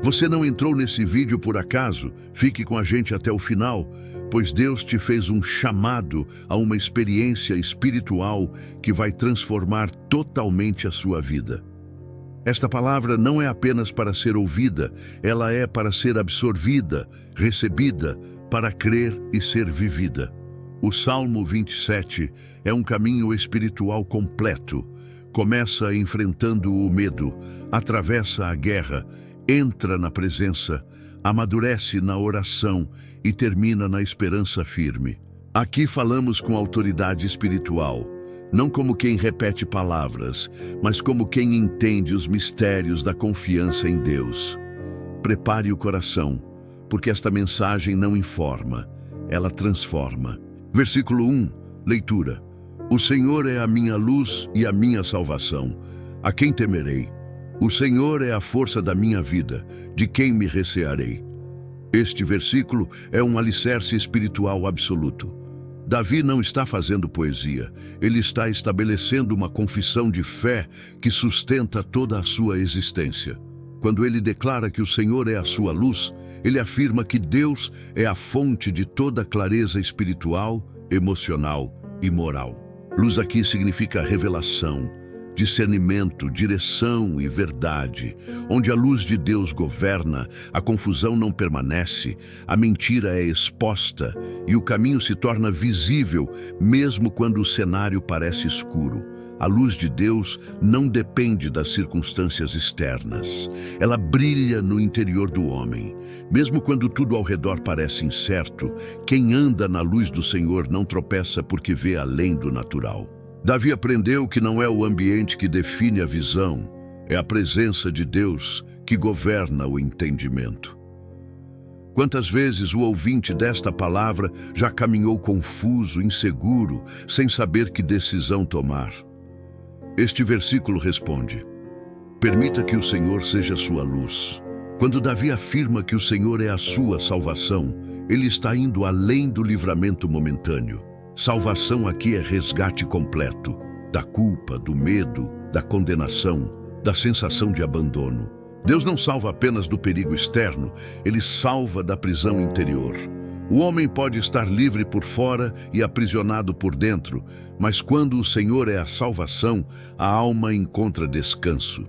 Você não entrou nesse vídeo por acaso? Fique com a gente até o final, pois Deus te fez um chamado a uma experiência espiritual que vai transformar totalmente a sua vida. Esta palavra não é apenas para ser ouvida, ela é para ser absorvida, recebida, para crer e ser vivida. O Salmo 27 é um caminho espiritual completo. Começa enfrentando o medo, atravessa a guerra, entra na presença, amadurece na oração e termina na esperança firme. Aqui falamos com autoridade espiritual, não como quem repete palavras, mas como quem entende os mistérios da confiança em Deus. Prepare o coração, porque esta mensagem não informa, ela transforma. Versículo 1, leitura. O Senhor é a minha luz e a minha salvação. A quem temerei? O Senhor é a força da minha vida, de quem me recearei? Este versículo é um alicerce espiritual absoluto. Davi não está fazendo poesia, ele está estabelecendo uma confissão de fé que sustenta toda a sua existência. Quando ele declara que o Senhor é a sua luz, ele afirma que Deus é a fonte de toda clareza espiritual, emocional e moral. Luz aqui significa revelação, discernimento, direção e verdade. Onde a luz de Deus governa, a confusão não permanece, a mentira é exposta e o caminho se torna visível, mesmo quando o cenário parece escuro. A luz de Deus não depende das circunstâncias externas. Ela brilha no interior do homem. Mesmo quando tudo ao redor parece incerto, quem anda na luz do Senhor não tropeça porque vê além do natural. Davi aprendeu que não é o ambiente que define a visão, é a presença de Deus que governa o entendimento. Quantas vezes o ouvinte desta palavra já caminhou confuso, inseguro, sem saber que decisão tomar? Este versículo responde: permita que o Senhor seja sua luz. Quando Davi afirma que o Senhor é a sua salvação, ele está indo além do livramento momentâneo. Salvação aqui é resgate completo, da culpa, do medo, da condenação, da sensação de abandono. Deus não salva apenas do perigo externo, ele salva da prisão interior. O homem pode estar livre por fora e aprisionado por dentro, mas quando o Senhor é a salvação, a alma encontra descanso.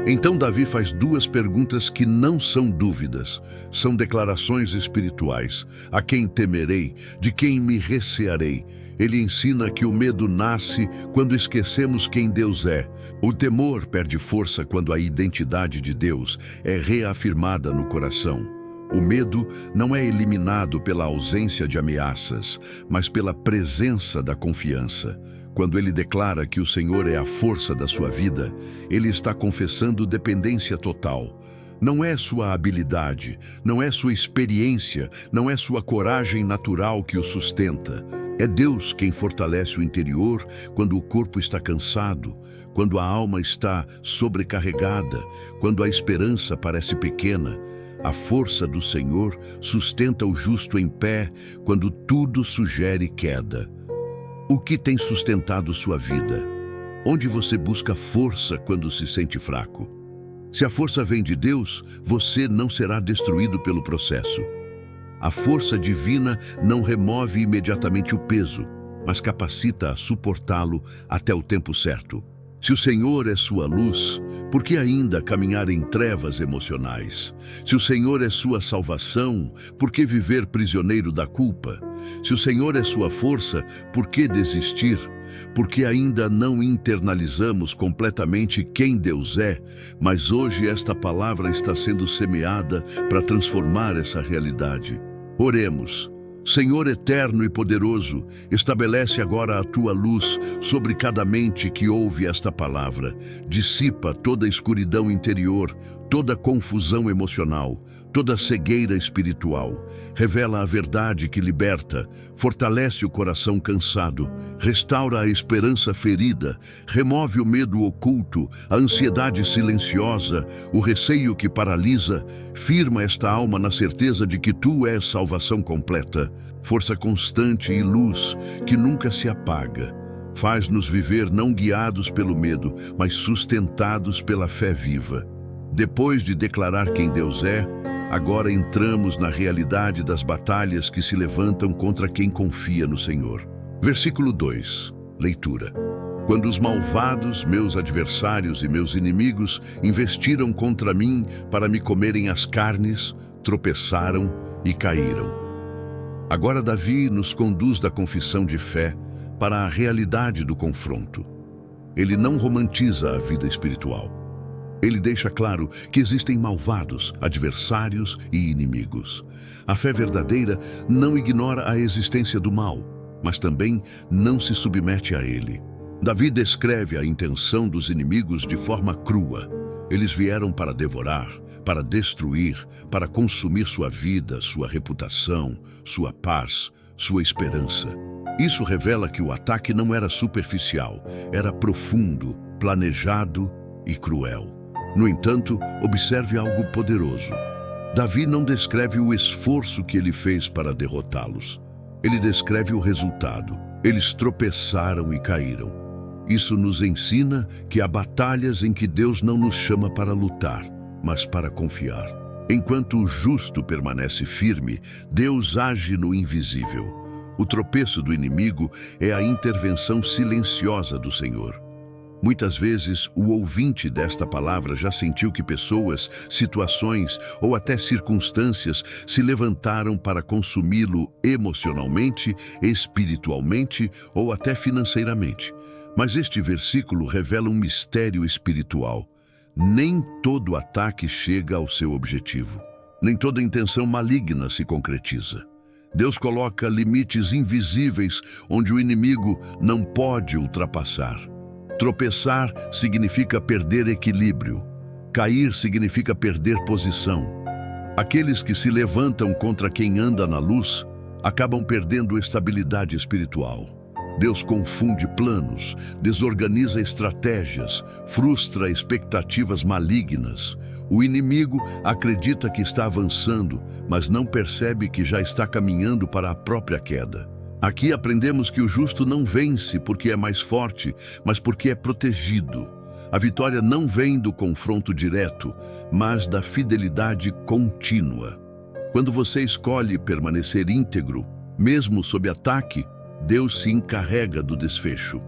Então Davi faz duas perguntas que não são dúvidas, são declarações espirituais. A quem temerei? De quem me recearei? Ele ensina que o medo nasce quando esquecemos quem Deus é. O temor perde força quando a identidade de Deus é reafirmada no coração. O medo não é eliminado pela ausência de ameaças, mas pela presença da confiança. Quando ele declara que o Senhor é a força da sua vida, ele está confessando dependência total. Não é sua habilidade, não é sua experiência, não é sua coragem natural que o sustenta. É Deus quem fortalece o interior quando o corpo está cansado, quando a alma está sobrecarregada, quando a esperança parece pequena. A força do Senhor sustenta o justo em pé quando tudo sugere queda. O que tem sustentado sua vida? Onde você busca força quando se sente fraco? Se a força vem de Deus, você não será destruído pelo processo. A força divina não remove imediatamente o peso, mas capacita a suportá-lo até o tempo certo. Se o Senhor é sua luz, por que ainda caminhar em trevas emocionais? Se o Senhor é sua salvação, por que viver prisioneiro da culpa? Se o Senhor é sua força, por que desistir? Porque ainda não internalizamos completamente quem Deus é, mas hoje esta palavra está sendo semeada para transformar essa realidade. Oremos. Senhor eterno e poderoso, estabelece agora a tua luz sobre cada mente que ouve esta palavra. Dissipa toda a escuridão interior, toda a confusão emocional, toda a cegueira espiritual. Revela a verdade que liberta, fortalece o coração cansado, restaura a esperança ferida, remove o medo oculto, a ansiedade silenciosa, o receio que paralisa. Firma esta alma na certeza de que tu és salvação completa, força constante e luz que nunca se apaga. Faz-nos viver não guiados pelo medo, mas sustentados pela fé viva. Depois de declarar quem Deus é, agora entramos na realidade das batalhas que se levantam contra quem confia no Senhor. Versículo 2, leitura. Quando os malvados, meus adversários e meus inimigos, investiram contra mim para me comerem as carnes, tropeçaram e caíram. Agora Davi nos conduz da confissão de fé para a realidade do confronto. Ele não romantiza a vida espiritual. Ele deixa claro que existem malvados, adversários e inimigos. A fé verdadeira não ignora a existência do mal, mas também não se submete a ele. Davi descreve a intenção dos inimigos de forma crua. Eles vieram para devorar, para destruir, para consumir sua vida, sua reputação, sua paz, sua esperança. Isso revela que o ataque não era superficial, era profundo, planejado e cruel. No entanto, observe algo poderoso. Davi não descreve o esforço que ele fez para derrotá-los. Ele descreve o resultado. Eles tropeçaram e caíram. Isso nos ensina que há batalhas em que Deus não nos chama para lutar, mas para confiar. Enquanto o justo permanece firme, Deus age no invisível. O tropeço do inimigo é a intervenção silenciosa do Senhor. Muitas vezes, o ouvinte desta palavra já sentiu que pessoas, situações ou até circunstâncias se levantaram para consumi-lo emocionalmente, espiritualmente ou até financeiramente. Mas este versículo revela um mistério espiritual. Nem todo ataque chega ao seu objetivo. Nem toda intenção maligna se concretiza. Deus coloca limites invisíveis onde o inimigo não pode ultrapassar. Tropeçar significa perder equilíbrio. Cair significa perder posição. Aqueles que se levantam contra quem anda na luz acabam perdendo estabilidade espiritual. Deus confunde planos, desorganiza estratégias, frustra expectativas malignas. O inimigo acredita que está avançando, mas não percebe que já está caminhando para a própria queda. Aqui aprendemos que o justo não vence porque é mais forte, mas porque é protegido. A vitória não vem do confronto direto, mas da fidelidade contínua. Quando você escolhe permanecer íntegro, mesmo sob ataque, Deus se encarrega do desfecho.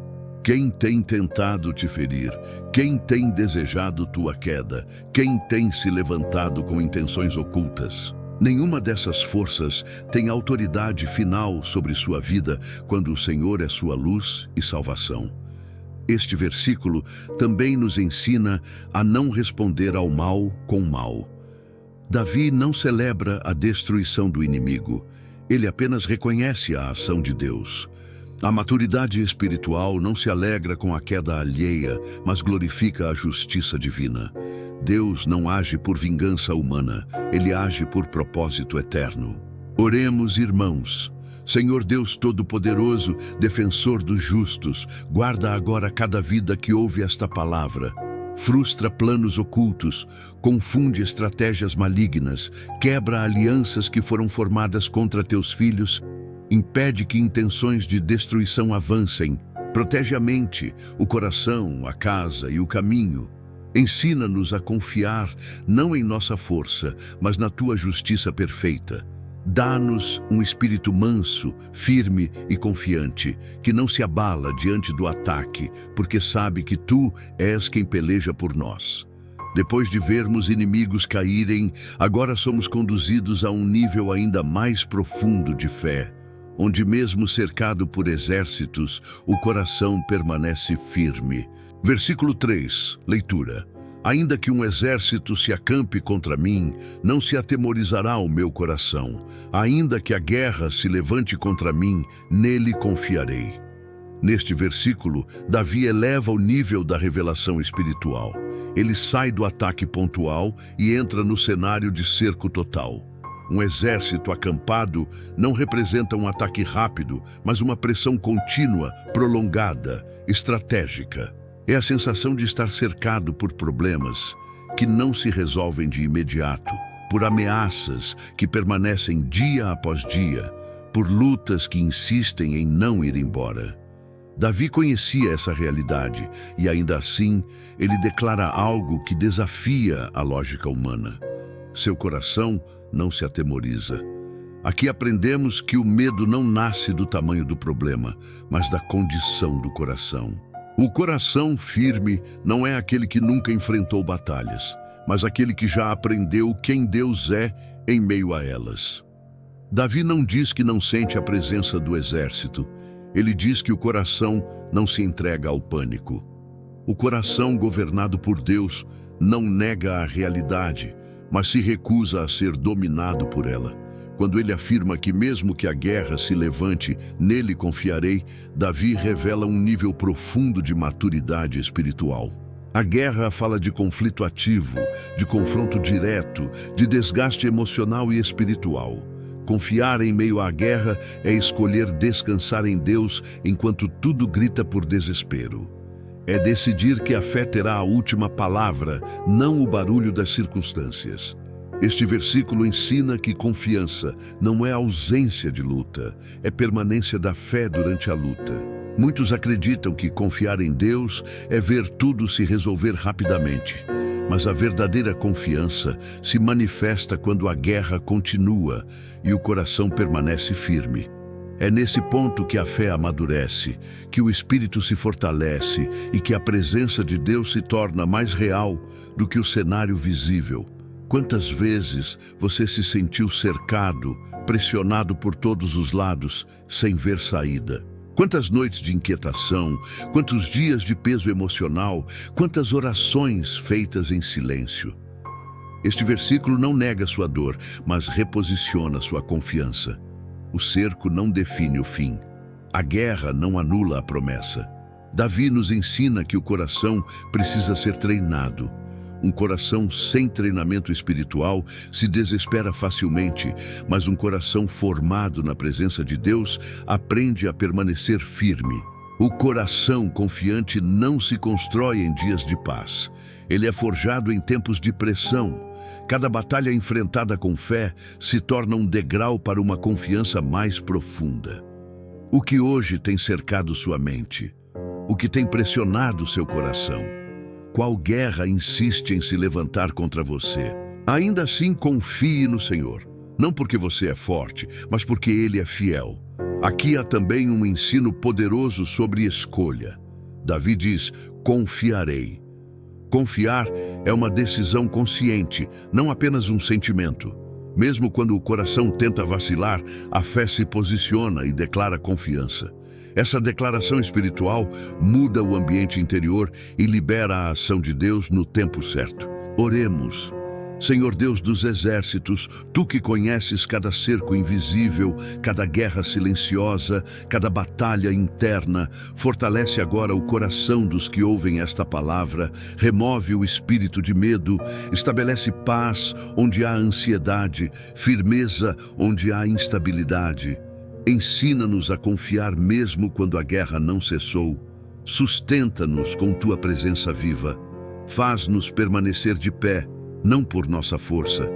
Quem tem tentado te ferir? Quem tem desejado tua queda? Quem tem se levantado com intenções ocultas? Nenhuma dessas forças tem autoridade final sobre sua vida quando o Senhor é sua luz e salvação. Este versículo também nos ensina a não responder ao mal com mal. Davi não celebra a destruição do inimigo, ele apenas reconhece a ação de Deus. A maturidade espiritual não se alegra com a queda alheia, mas glorifica a justiça divina. Deus não age por vingança humana, ele age por propósito eterno. Oremos, irmãos. Senhor Deus Todo-Poderoso, defensor dos justos, guarda agora cada vida que ouve esta palavra. Frustra planos ocultos, confunde estratégias malignas, quebra alianças que foram formadas contra teus filhos, impede que intenções de destruição avancem, protege a mente, o coração, a casa e o caminho. Ensina-nos a confiar não em nossa força, mas na tua justiça perfeita. Dá-nos um espírito manso, firme e confiante, que não se abala diante do ataque, porque sabe que tu és quem peleja por nós. Depois de vermos inimigos caírem, agora somos conduzidos a um nível ainda mais profundo de fé, onde mesmo cercado por exércitos, o coração permanece firme. Versículo 3, leitura. Ainda que um exército se acampe contra mim, não se atemorizará o meu coração. Ainda que a guerra se levante contra mim, nele confiarei. Neste versículo, Davi eleva o nível da revelação espiritual. Ele sai do ataque pontual e entra no cenário de cerco total. Um exército acampado não representa um ataque rápido, mas uma pressão contínua, prolongada, estratégica. É a sensação de estar cercado por problemas que não se resolvem de imediato, por ameaças que permanecem dia após dia, por lutas que insistem em não ir embora. Davi conhecia essa realidade e, ainda assim, ele declara algo que desafia a lógica humana. Seu coração não se atemoriza. Aqui aprendemos que o medo não nasce do tamanho do problema, mas da condição do coração. O coração firme não é aquele que nunca enfrentou batalhas, mas aquele que já aprendeu quem Deus é em meio a elas. Davi não diz que não sente a presença do exército. Ele diz que o coração não se entrega ao pânico. O coração governado por Deus não nega a realidade, mas se recusa a ser dominado por ela. Quando ele afirma que mesmo que a guerra se levante, nele confiarei, Davi revela um nível profundo de maturidade espiritual. A guerra fala de conflito ativo, de confronto direto, de desgaste emocional e espiritual. Confiar em meio à guerra é escolher descansar em Deus enquanto tudo grita por desespero. É decidir que a fé terá a última palavra, não o barulho das circunstâncias. Este versículo ensina que confiança não é ausência de luta, é permanência da fé durante a luta. Muitos acreditam que confiar em Deus é ver tudo se resolver rapidamente. Mas a verdadeira confiança se manifesta quando a guerra continua e o coração permanece firme. É nesse ponto que a fé amadurece, que o espírito se fortalece e que a presença de Deus se torna mais real do que o cenário visível. Quantas vezes você se sentiu cercado, pressionado por todos os lados, sem ver saída? Quantas noites de inquietação, quantos dias de peso emocional, quantas orações feitas em silêncio. Este versículo não nega sua dor, mas reposiciona sua confiança. O cerco não define o fim. A guerra não anula a promessa. Davi nos ensina que o coração precisa ser treinado. Um coração sem treinamento espiritual se desespera facilmente, mas um coração formado na presença de Deus aprende a permanecer firme. O coração confiante não se constrói em dias de paz. Ele é forjado em tempos de pressão. Cada batalha enfrentada com fé se torna um degrau para uma confiança mais profunda. O que hoje tem cercado sua mente? O que tem pressionado seu coração? Qual guerra insiste em se levantar contra você? Ainda assim, confie no Senhor. Não porque você é forte, mas porque Ele é fiel. Aqui há também um ensino poderoso sobre escolha. Davi diz, confiarei. Confiar é uma decisão consciente, não apenas um sentimento. Mesmo quando o coração tenta vacilar, a fé se posiciona e declara confiança. Essa declaração espiritual muda o ambiente interior e libera a ação de Deus no tempo certo. Oremos. Senhor Deus dos exércitos, Tu que conheces cada cerco invisível, cada guerra silenciosa, cada batalha interna, fortalece agora o coração dos que ouvem esta palavra, remove o espírito de medo, estabelece paz onde há ansiedade, firmeza onde há instabilidade. Ensina-nos a confiar mesmo quando a guerra não cessou. Sustenta-nos com Tua presença viva. Faz-nos permanecer de pé, não por nossa força,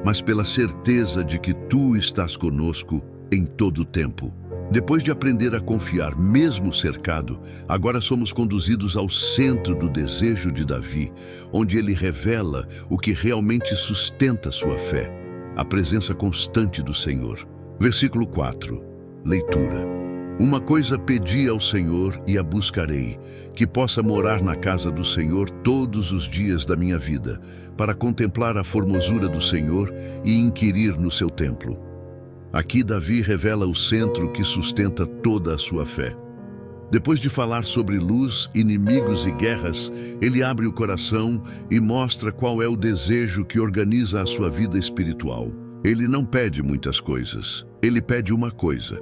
mas pela certeza de que Tu estás conosco em todo o tempo. Depois de aprender a confiar, mesmo cercado, agora somos conduzidos ao centro do desejo de Davi, onde ele revela o que realmente sustenta sua fé, a presença constante do Senhor. Versículo 4. Leitura. Uma coisa pedi ao Senhor e a buscarei, que possa morar na casa do Senhor todos os dias da minha vida, para contemplar a formosura do Senhor e inquirir no seu templo. Aqui Davi revela o centro que sustenta toda a sua fé. Depois de falar sobre luz, inimigos e guerras, ele abre o coração e mostra qual é o desejo que organiza a sua vida espiritual. Ele não pede muitas coisas, ele pede uma coisa.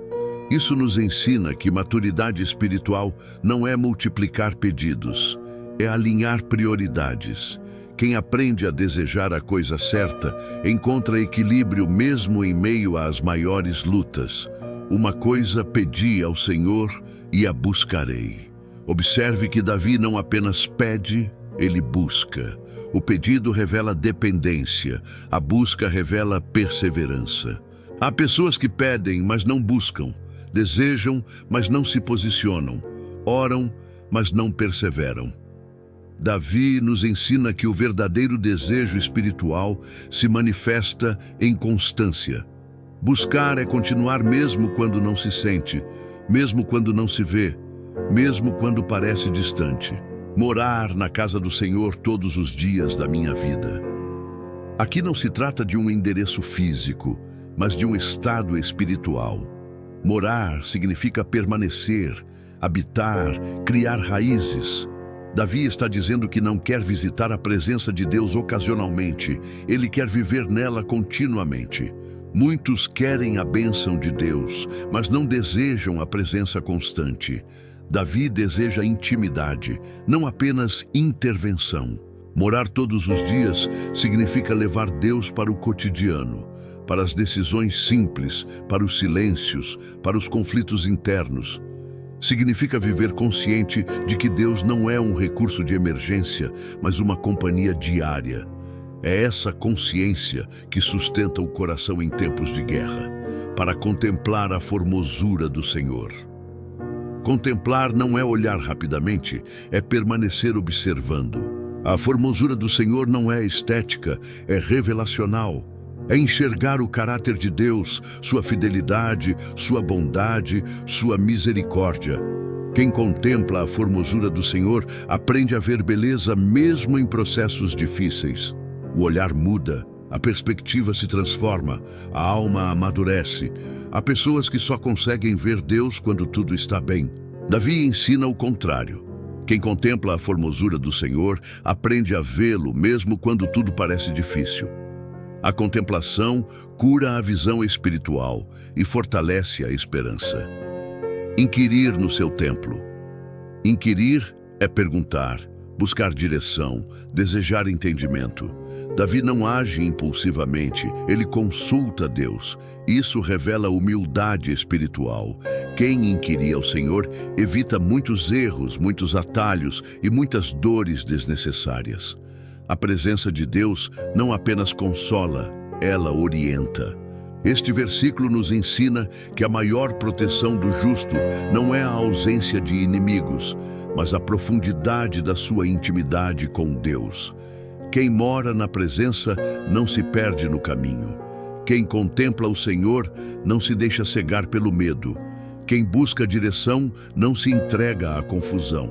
Isso nos ensina que maturidade espiritual não é multiplicar pedidos, é alinhar prioridades. Quem aprende a desejar a coisa certa encontra equilíbrio mesmo em meio às maiores lutas. Uma coisa pedi ao Senhor e a buscarei. Observe que Davi não apenas pede, ele busca. O pedido revela dependência, a busca revela perseverança. Há pessoas que pedem, mas não buscam. Desejam, mas não se posicionam. oram, mas não perseveram. Davi nos ensina que o verdadeiro desejo espiritual se manifesta em constância. Buscar é continuar mesmo quando não se sente, mesmo quando não se vê, mesmo quando parece distante. Morar na casa do Senhor todos os dias da minha vida. Aqui não se trata de um endereço físico, mas de um estado espiritual. Morar significa permanecer, habitar, criar raízes. Davi está dizendo que não quer visitar a presença de Deus ocasionalmente, ele quer viver nela continuamente. Muitos querem a bênção de Deus, mas não desejam a presença constante. Davi deseja intimidade, não apenas intervenção. Morar todos os dias significa levar Deus para o cotidiano, para as decisões simples, para os silêncios, para os conflitos internos. Significa viver consciente de que Deus não é um recurso de emergência, mas uma companhia diária. É essa consciência que sustenta o coração em tempos de guerra, para contemplar a formosura do Senhor. Contemplar não é olhar rapidamente, é permanecer observando. A formosura do Senhor não é estética, é revelacional. É enxergar o caráter de Deus, sua fidelidade, sua bondade, sua misericórdia. Quem contempla a formosura do Senhor aprende a ver beleza mesmo em processos difíceis. O olhar muda, a perspectiva se transforma, a alma amadurece. Há pessoas que só conseguem ver Deus quando tudo está bem. Davi ensina o contrário. Quem contempla a formosura do Senhor aprende a vê-lo mesmo quando tudo parece difícil. A contemplação cura a visão espiritual e fortalece a esperança. Inquirir no seu templo. Inquirir é perguntar, buscar direção, desejar entendimento. Davi não age impulsivamente, ele consulta Deus. Isso revela humildade espiritual. Quem inquirir ao Senhor evita muitos erros, muitos atalhos e muitas dores desnecessárias. A presença de Deus não apenas consola, ela orienta. Este versículo nos ensina que a maior proteção do justo não é a ausência de inimigos, mas a profundidade da sua intimidade com Deus. Quem mora na presença não se perde no caminho. Quem contempla o Senhor não se deixa cegar pelo medo. Quem busca direção não se entrega à confusão.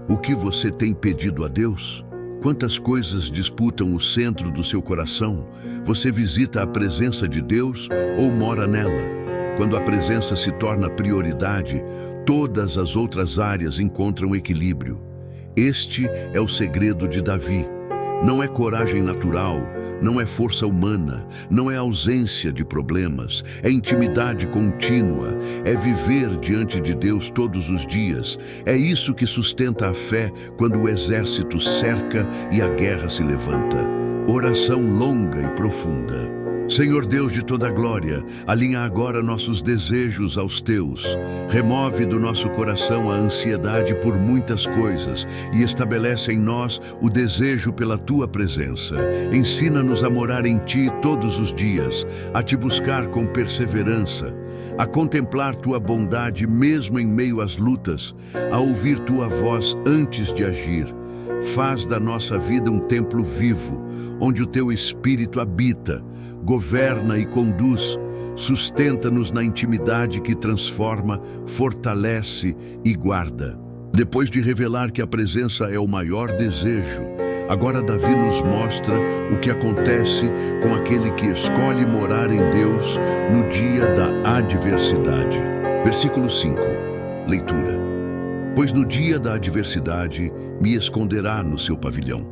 O que você tem pedido a Deus? Quantas coisas disputam o centro do seu coração? Você visita a presença de Deus ou mora nela? Quando a presença se torna prioridade, todas as outras áreas encontram equilíbrio. Este é o segredo de Davi. Não é coragem natural, não é força humana, não é ausência de problemas, é intimidade contínua, é viver diante de Deus todos os dias. É isso que sustenta a fé quando o exército cerca e a guerra se levanta. Oração longa e profunda. Senhor Deus de toda glória, alinha agora nossos desejos aos teus. Remove do nosso coração a ansiedade por muitas coisas e estabelece em nós o desejo pela tua presença. Ensina-nos a morar em ti todos os dias, a te buscar com perseverança, a contemplar tua bondade mesmo em meio às lutas, a ouvir tua voz antes de agir. Faz da nossa vida um templo vivo, onde o teu Espírito habita, governa e conduz. Sustenta-nos na intimidade que transforma, fortalece e guarda. Depois de revelar que a presença é o maior desejo, agora Davi nos mostra o que acontece com aquele que escolhe morar em Deus no dia da adversidade. Versículo 5. Leitura. Pois no dia da adversidade me esconderá no seu pavilhão.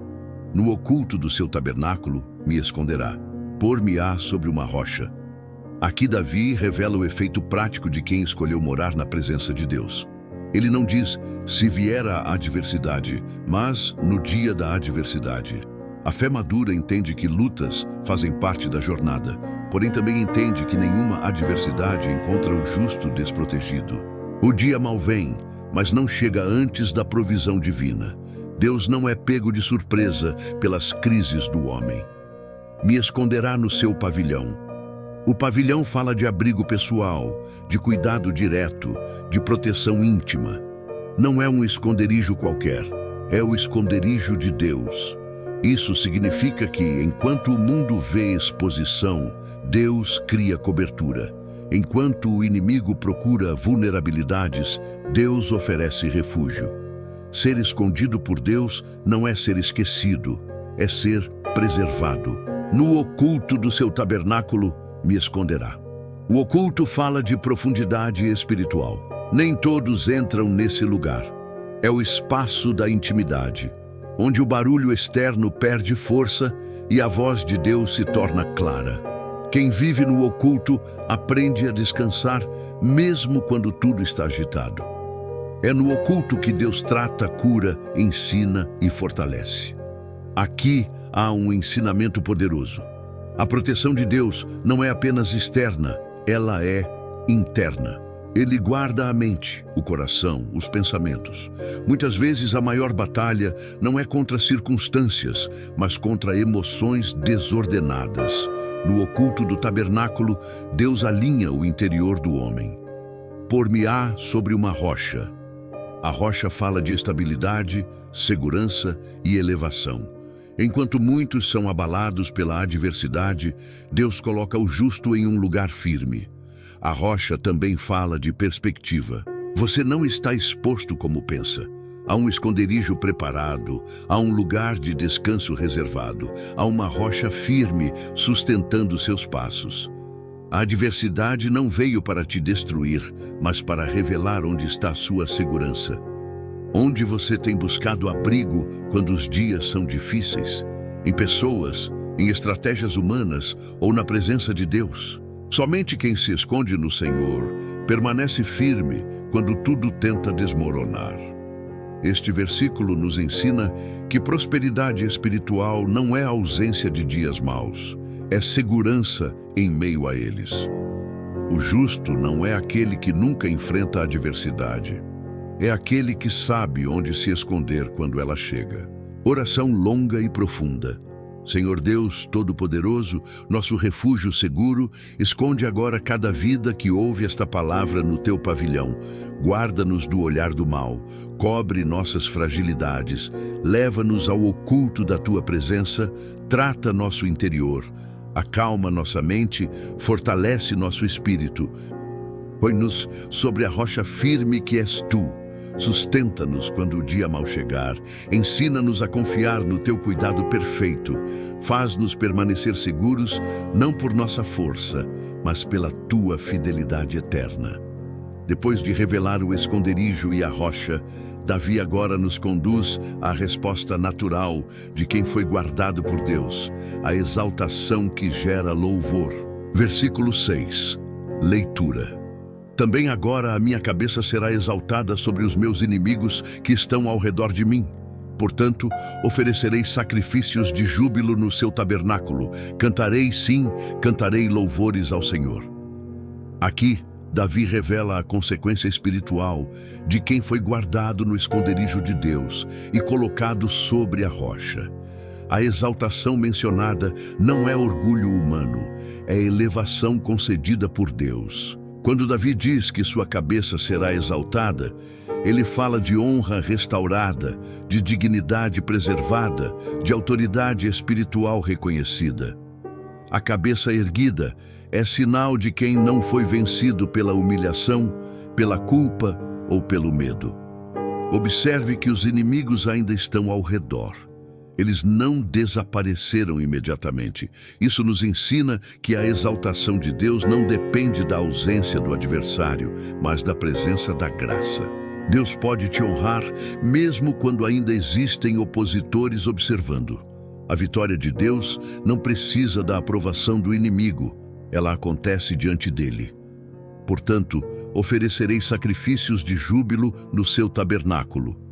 No oculto do seu tabernáculo me esconderá. Pôr-me-á sobre uma rocha. Aqui Davi revela o efeito prático de quem escolheu morar na presença de Deus. Ele não diz, se vier a adversidade, mas no dia da adversidade. A fé madura entende que lutas fazem parte da jornada, porém também entende que nenhuma adversidade encontra o justo desprotegido. O dia mal vem, mas não chega antes da provisão divina. Deus não é pego de surpresa pelas crises do homem. Me esconderá no seu pavilhão. O pavilhão fala de abrigo pessoal, de cuidado direto, de proteção íntima. não é um esconderijo qualquer, é o esconderijo de Deus. Isso significa que, enquanto o mundo vê exposição, Deus cria cobertura. Enquanto o inimigo procura vulnerabilidades, Deus oferece refúgio. Ser escondido por Deus não é ser esquecido, é ser preservado. No oculto do seu tabernáculo me esconderá. O oculto fala de profundidade espiritual. Nem todos entram nesse lugar. É o espaço da intimidade, onde o barulho externo perde força e a voz de Deus se torna clara. Quem vive no oculto aprende a descansar, mesmo quando tudo está agitado. É no oculto que Deus trata, cura, ensina e fortalece. Aqui há um ensinamento poderoso. A proteção de Deus não é apenas externa, ela é interna. Ele guarda a mente, o coração, os pensamentos. Muitas vezes a maior batalha não é contra circunstâncias, mas contra emoções desordenadas. No oculto do tabernáculo, Deus alinha o interior do homem. Por-me-á sobre uma rocha. A rocha fala de estabilidade, segurança e elevação. Enquanto muitos são abalados pela adversidade, Deus coloca o justo em um lugar firme. A rocha também fala de perspectiva. Você não está exposto como pensa. Há um esconderijo preparado, há um lugar de descanso reservado, há uma rocha firme sustentando seus passos. A adversidade não veio para te destruir, mas para revelar onde está a sua segurança. Onde você tem buscado abrigo quando os dias são difíceis? Em pessoas, em estratégias humanas ou na presença de Deus? Somente quem se esconde no Senhor permanece firme quando tudo tenta desmoronar. Este versículo nos ensina que prosperidade espiritual não é ausência de dias maus, é segurança em meio a eles. O justo não é aquele que nunca enfrenta a adversidade, é aquele que sabe onde se esconder quando ela chega. Oração longa e profunda. Senhor Deus Todo-Poderoso, nosso refúgio seguro, esconde agora cada vida que ouve esta palavra no teu pavilhão. Guarda-nos do olhar do mal, cobre nossas fragilidades, leva-nos ao oculto da tua presença, trata nosso interior, acalma nossa mente, fortalece nosso espírito. Põe-nos sobre a rocha firme que és tu. Sustenta-nos quando o dia mal chegar, ensina-nos a confiar no teu cuidado perfeito, faz-nos permanecer seguros, não por nossa força, mas pela tua fidelidade eterna. Depois de revelar o esconderijo e a rocha, Davi agora nos conduz à resposta natural de quem foi guardado por Deus, a exaltação que gera louvor. Versículo 6. Leitura. Também agora a minha cabeça será exaltada sobre os meus inimigos que estão ao redor de mim. Portanto, oferecerei sacrifícios de júbilo no seu tabernáculo. Cantarei, sim, cantarei louvores ao Senhor. Aqui, Davi revela a consequência espiritual de quem foi guardado no esconderijo de Deus e colocado sobre a rocha. A exaltação mencionada não é orgulho humano, é elevação concedida por Deus. Quando Davi diz que sua cabeça será exaltada, ele fala de honra restaurada, de dignidade preservada, de autoridade espiritual reconhecida. A cabeça erguida é sinal de quem não foi vencido pela humilhação, pela culpa ou pelo medo. Observe que os inimigos ainda estão ao redor. Eles não desapareceram imediatamente. Isso nos ensina que a exaltação de Deus não depende da ausência do adversário, mas da presença da graça. Deus pode te honrar mesmo quando ainda existem opositores observando. A vitória de Deus não precisa da aprovação do inimigo, ela acontece diante dele. Portanto, oferecerei sacrifícios de júbilo no seu tabernáculo.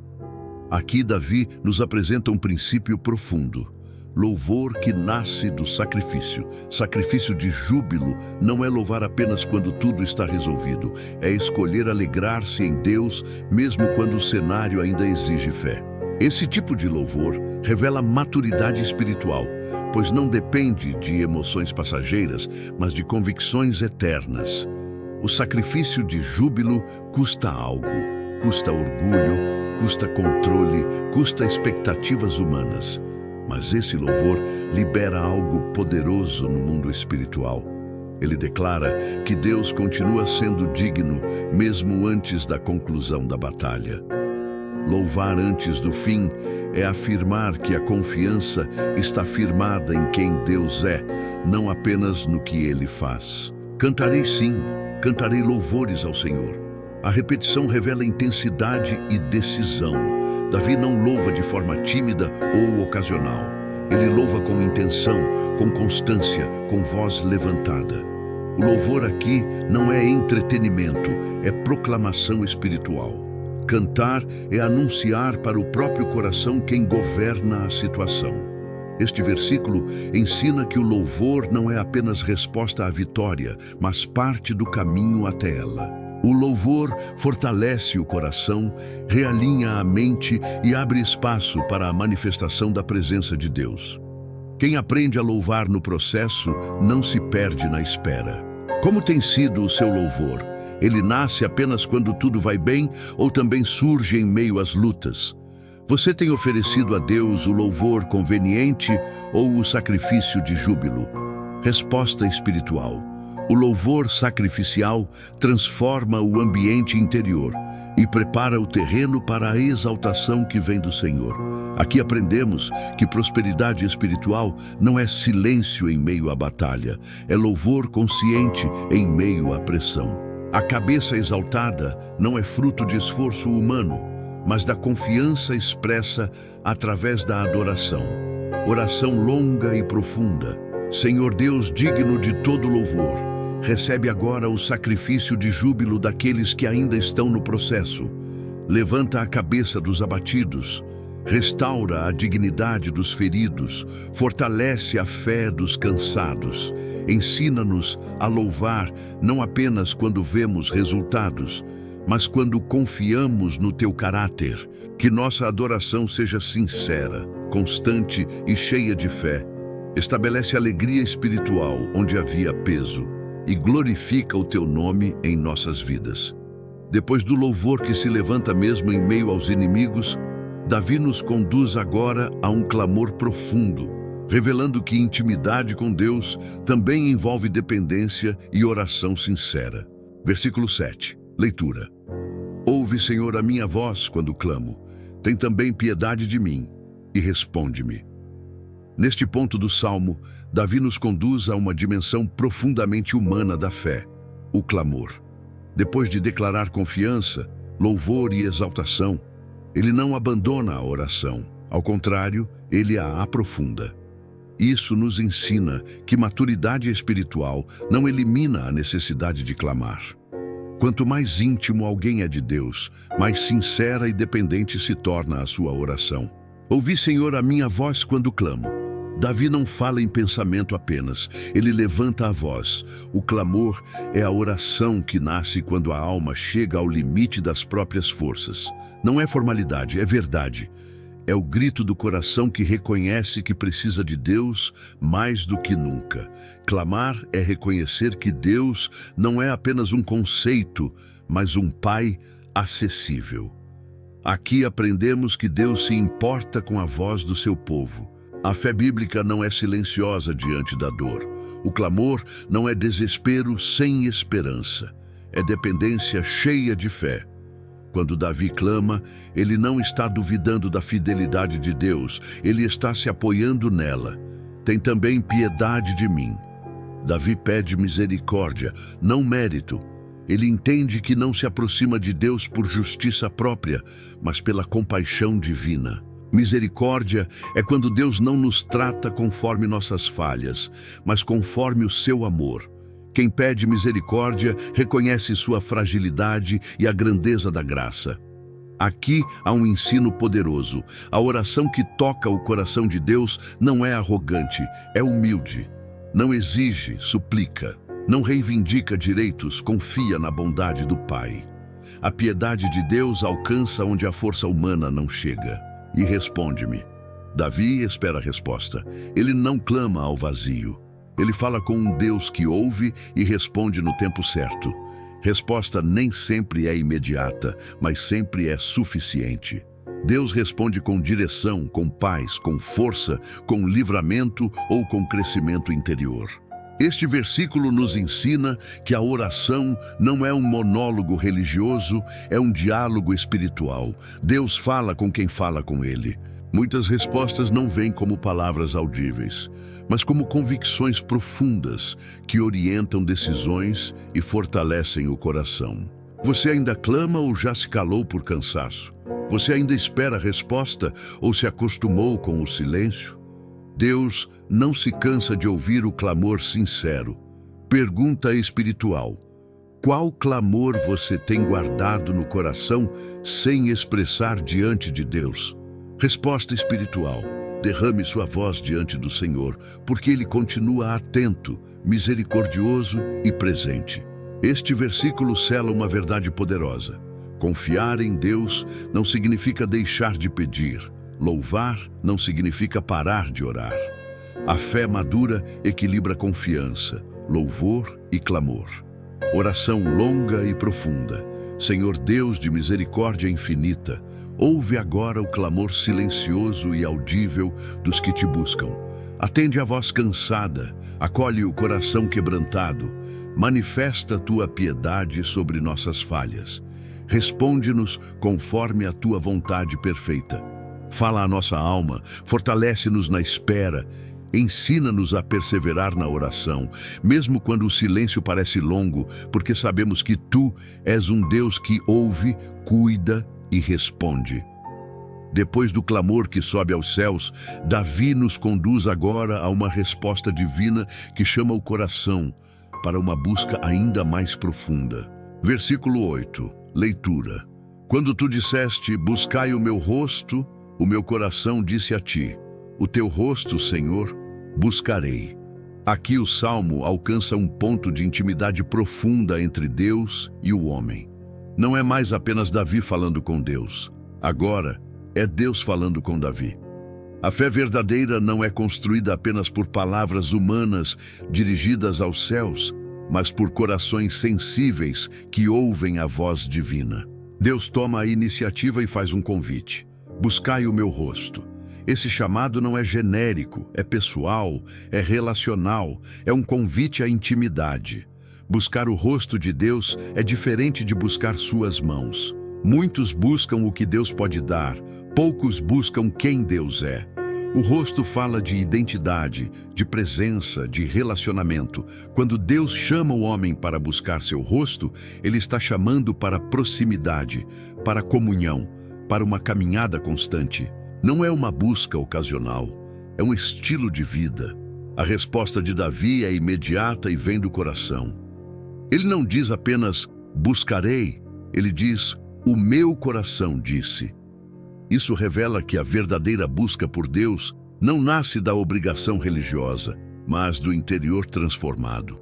Aqui Davi nos apresenta um princípio profundo. Louvor que nasce do sacrifício. Sacrifício de júbilo não é louvar apenas quando tudo está resolvido. É escolher alegrar-se em Deus, mesmo quando o cenário ainda exige fé. Esse tipo de louvor revela maturidade espiritual, pois não depende de emoções passageiras, mas de convicções eternas. O sacrifício de júbilo custa algo. custa orgulho, custa controle, custa expectativas humanas. Mas esse louvor libera algo poderoso no mundo espiritual. Ele declara que Deus continua sendo digno mesmo antes da conclusão da batalha. Louvar antes do fim é afirmar que a confiança está firmada em quem Deus é, não apenas no que Ele faz. Cantarei sim, cantarei louvores ao Senhor. A repetição revela intensidade e decisão. Davi não louva de forma tímida ou ocasional. Ele louva com intenção, com constância, com voz levantada. O louvor aqui não é entretenimento, é proclamação espiritual. Cantar é anunciar para o próprio coração quem governa a situação. Este versículo ensina que o louvor não é apenas resposta à vitória, mas parte do caminho até ela. O louvor fortalece o coração, realinha a mente e abre espaço para a manifestação da presença de Deus. Quem aprende a louvar no processo não se perde na espera. Como tem sido o seu louvor? Ele nasce apenas quando tudo vai bem ou também surge em meio às lutas? Você tem oferecido a Deus o louvor conveniente ou o sacrifício de júbilo? Resposta espiritual. O louvor sacrificial transforma o ambiente interior e prepara o terreno para a exaltação que vem do Senhor. Aqui aprendemos que prosperidade espiritual não é silêncio em meio à batalha, é louvor consciente em meio à pressão. A cabeça exaltada não é fruto de esforço humano, mas da confiança expressa através da adoração. Oração longa e profunda. Senhor Deus digno de todo louvor, recebe agora o sacrifício de júbilo daqueles que ainda estão no processo. Levanta a cabeça dos abatidos, restaura a dignidade dos feridos, fortalece a fé dos cansados. Ensina-nos a louvar não apenas quando vemos resultados, mas quando confiamos no teu caráter. Que nossa adoração seja sincera, constante e cheia de fé. Estabelece alegria espiritual onde havia peso e glorifica o teu nome em nossas vidas. Depois do louvor que se levanta mesmo em meio aos inimigos, Davi nos conduz agora a um clamor profundo, revelando que intimidade com Deus também envolve dependência e oração sincera. Versículo 7, leitura. Ouve, Senhor, a minha voz quando clamo. Tem também piedade de mim e responde-me. Neste ponto do Salmo, Davi nos conduz a uma dimensão profundamente humana da fé, o clamor. Depois de declarar confiança, louvor e exaltação, ele não abandona a oração. Ao contrário, ele a aprofunda. Isso nos ensina que maturidade espiritual não elimina a necessidade de clamar. Quanto mais íntimo alguém é de Deus, mais sincera e dependente se torna a sua oração. Ouvi, Senhor, a minha voz quando clamo. Davi não fala em pensamento apenas, ele levanta a voz. O clamor é a oração que nasce quando a alma chega ao limite das próprias forças. Não é formalidade, é verdade. É o grito do coração que reconhece que precisa de Deus mais do que nunca. Clamar é reconhecer que Deus não é apenas um conceito, mas um Pai acessível. Aqui aprendemos que Deus se importa com a voz do seu povo. A fé bíblica não é silenciosa diante da dor. O clamor não é desespero sem esperança. É dependência cheia de fé. Quando Davi clama, ele não está duvidando da fidelidade de Deus, ele está se apoiando nela. Tem também piedade de mim. Davi pede misericórdia, não mérito. Ele entende que não se aproxima de Deus por justiça própria, mas pela compaixão divina. Misericórdia é quando Deus não nos trata conforme nossas falhas, mas conforme o seu amor. Quem pede misericórdia reconhece sua fragilidade e a grandeza da graça. Aqui há um ensino poderoso. A oração que toca o coração de Deus não é arrogante, é humilde. Não exige, suplica. Não reivindica direitos, confia na bondade do Pai. A piedade de Deus alcança onde a força humana não chega. E responde-me. Davi espera a resposta. Ele não clama ao vazio. Ele fala com um Deus que ouve e responde no tempo certo. Resposta nem sempre é imediata, mas sempre é suficiente. Deus responde com direção, com paz, com força, com livramento ou com crescimento interior. Este versículo nos ensina que a oração não é um monólogo religioso, é um diálogo espiritual. Deus fala com quem fala com Ele. Muitas respostas não vêm como palavras audíveis, mas como convicções profundas que orientam decisões e fortalecem o coração. Você ainda clama ou já se calou por cansaço? Você ainda espera a resposta ou se acostumou com o silêncio? Deus não se cansa de ouvir o clamor sincero. Pergunta espiritual: qual clamor você tem guardado no coração sem expressar diante de Deus? Resposta espiritual: derrame sua voz diante do Senhor, porque Ele continua atento, misericordioso e presente. Este versículo sela uma verdade poderosa. Confiar em Deus não significa deixar de pedir. Louvar não significa parar de orar. A fé madura equilibra confiança, louvor e clamor. Oração longa e profunda. Senhor Deus de misericórdia infinita, ouve agora o clamor silencioso e audível dos que te buscam. Atende a voz cansada, acolhe o coração quebrantado, manifesta tua piedade sobre nossas falhas. Responde-nos conforme a tua vontade perfeita. Fala à nossa alma, fortalece-nos na espera, ensina-nos a perseverar na oração, mesmo quando o silêncio parece longo, porque sabemos que tu és um Deus que ouve, cuida e responde. Depois do clamor que sobe aos céus, Davi nos conduz agora a uma resposta divina que chama o coração para uma busca ainda mais profunda. Versículo 8, leitura. Quando tu disseste, buscai o meu rosto, o meu coração disse a ti, o teu rosto, Senhor, buscarei. Aqui o salmo alcança um ponto de intimidade profunda entre Deus e o homem. Não é mais apenas Davi falando com Deus. Agora é Deus falando com Davi. A fé verdadeira não é construída apenas por palavras humanas dirigidas aos céus, mas por corações sensíveis que ouvem a voz divina. Deus toma a iniciativa e faz um convite. Buscai o meu rosto. Esse chamado não é genérico, é pessoal, é relacional, é um convite à intimidade. Buscar o rosto de Deus é diferente de buscar suas mãos. Muitos buscam o que Deus pode dar, poucos buscam quem Deus é. O rosto fala de identidade, de presença, de relacionamento. Quando Deus chama o homem para buscar seu rosto, Ele está chamando para proximidade, para comunhão, para uma caminhada constante. Não é uma busca ocasional, é um estilo de vida. A resposta de Davi é imediata e vem do coração. Ele não diz apenas, buscarei, ele diz, o meu coração disse. Isso revela que a verdadeira busca por Deus não nasce da obrigação religiosa, mas do interior transformado.